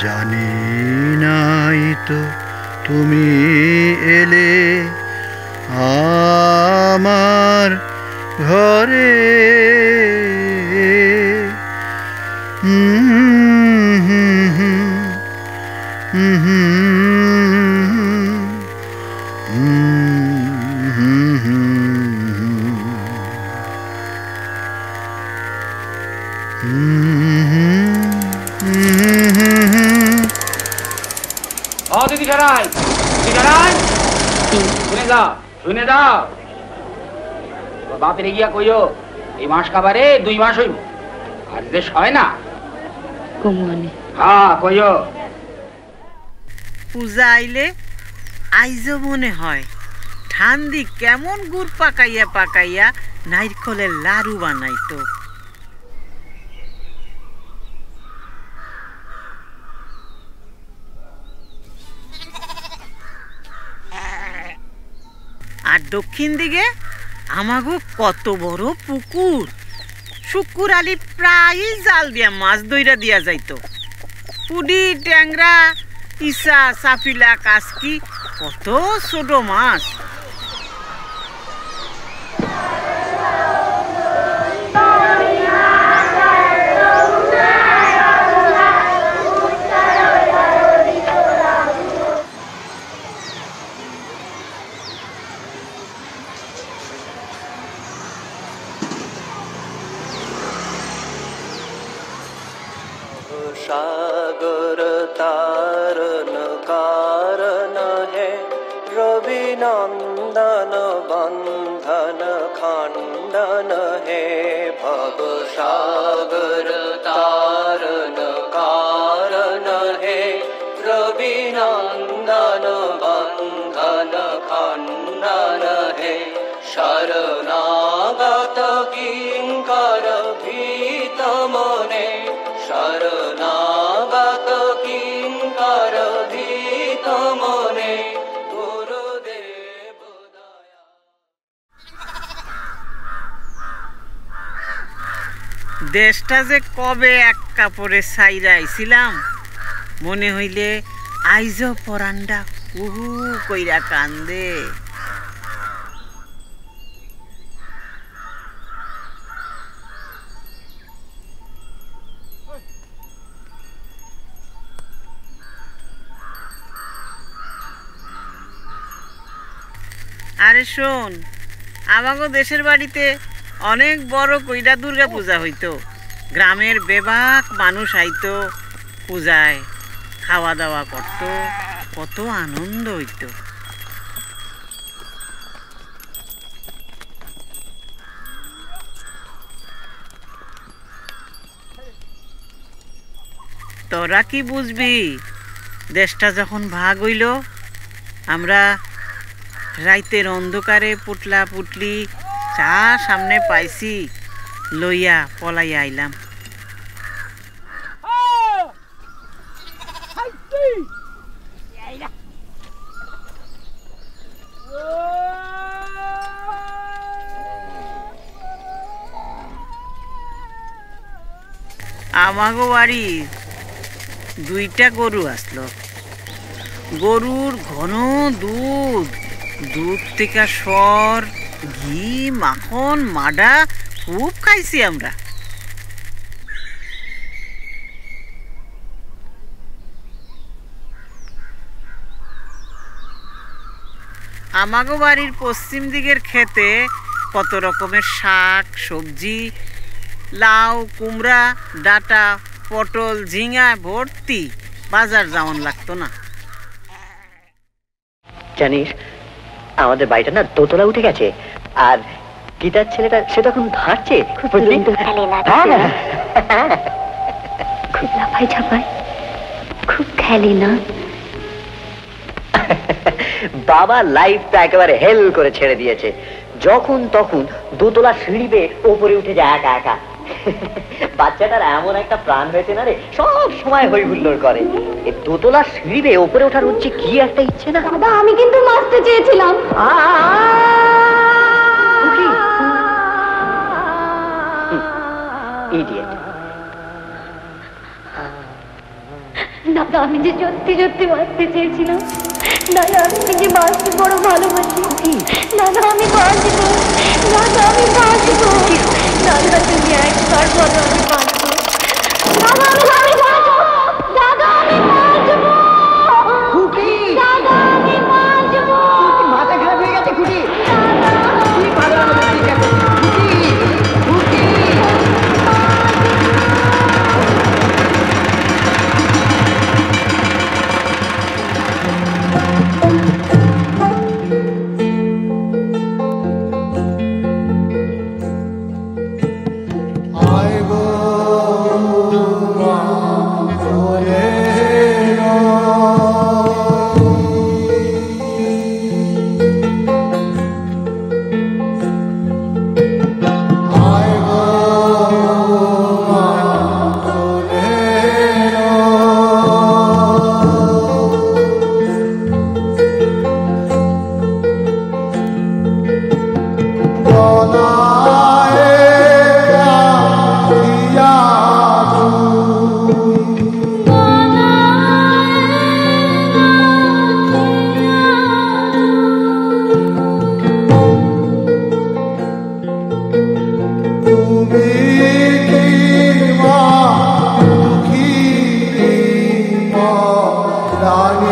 জানি নাই তো তুমি এলে আমার ঘরে, দিদি সারাই, দিদি সারাই, শুনে যাও, শুনে যাও। বাপের গিয়া কইও এই মাস খাবারে 2 মাস হইব, আর দেশ হয় না। হ্যাঁ কইও। পূজা আইলে আইজো মনে হয় ঠান্দি কেমন গুড় পাকাইয়া পাকাইয়া নারকলের লাড়ু বানাইতো। আর দক্ষিণ দিকে আমাগো কত বড় পুকুর, শুকুর আলী প্রায় জাল দিয়া মাছ ধইরা দিয়া যাইতো। পুডি, ট্যাংরা, ইসা, সাফিলা, কাসকি, কত ছোট মাছ। सागर तारन कारण है रवि नंदन बंधन खंडन है भव सागर तारन कारण है रवि नंदन बंधन खंडन है शरणागत किंकर भीत मने शरणागत किंकर भीत मने गुरुदेव दया। দেশটা যে কবে এক কাপড়ে ছাইরা আইছিলাম মনে হইলে আইজো পরান্ডা কুহু কইরা কান্দে। আরে শোন, আমাগো দেশের বাড়িতে অনেক বড় কইরা দুর্গা পূজা হইতো। গ্রামের বেবাক মানুষ আইতো পূজায়, খাওয়া দাওয়া করতো, কত আনন্দ হইতো। তোরা কি বুঝবি, দেশটা যখন ভাগ হইল আমরা রাইতের অন্ধকারে পুটলা পুটলি চা সামনে পাইছি লইয়া পলাইয়া আইলাম। আমাগো বাড়ি 2টা গরু আসলো। গরুর ঘন দুধ, দুধ থেকে সর, ঘি, মাখন, মাডা খুব খাইছি আমরা। আমাগো বাড়ির পশ্চিম দিকের ক্ষেতে কত রকমের শাক সবজি, লাউ, কুমড়া, ডাটা, পটল, ঝিঙা ভর্তি, বাজার যাওয়ান লাগতো না। জানিস আমাদের বাড়িটা না দোতলা উঠে গেছে, আর গীতার ছেলেটা সে তখন হাঁটছে, খুব লাফাই ঝাপাই, খুব খেলি না। বাবা লাইফটা একেবারে হেল করে ছেড়ে দিয়েছে, যখন তখন দোতলা সিঁড়ি বেয়ে ওপরে উঠে যায় একা একা, বাচ্চাটার এমন একটা প্রাণ হয়েছে না রে, সব সময় হই হুল্লোড় করে। এই দোতলার সিঁড়ি বেয়ে ওপরে ওঠার হচ্ছে কি একটা ইচ্ছে না। দাদা আমি কিন্তু নাচতে চেয়েছিলাম। ইডিয়েট। দাদা আমি যে সত্যি সত্যি বাঁচতে চেয়েছিলাম। দাদা আমি যে বাঁচতে বড় ভালোবাসি। দাদা আমি বাঁচবো, দাদা আমি বাঁচবো, দাদা তুমি একবার বলো আমি বাঁচবো। দাদা আমি বাঁচবো, দাদা আমি বাঁচবো, দাদা আমি বাঁচবো। মাথা খারাপ হয়ে গেছে খুঁটি। রানী